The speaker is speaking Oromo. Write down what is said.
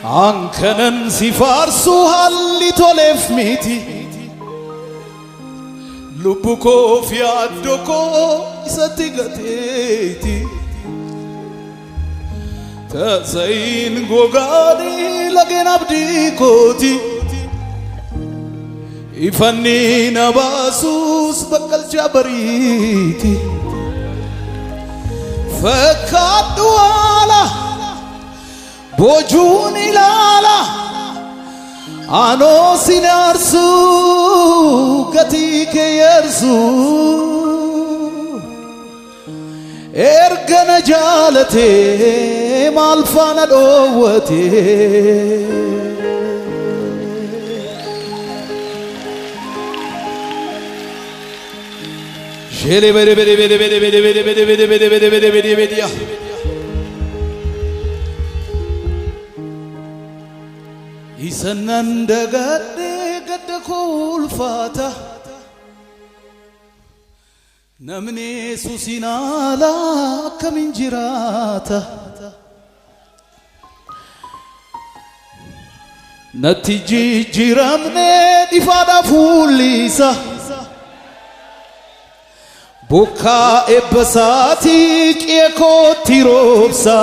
Ankanan si farsu halli tolef miti Lubbu koo fi yaaddo koo isatti gateeti Tasayin gogaani lageen abdii kooti Ifanni na baasuus bakkalcha bariiti Fakkaadhu haala bojuun ilaala Anoo sin aarsu gatii kee yarsu Erga na jaalatee maal faana dhoowwatee Shele bede bede bede bede bede bede bede bede bede bede bede bede bede ya Isanan dagadde gadda kulfata Namni susinala kamin jirata Natti jijjiramne difada fullisa Bukka ebbasati qeekootti roobsa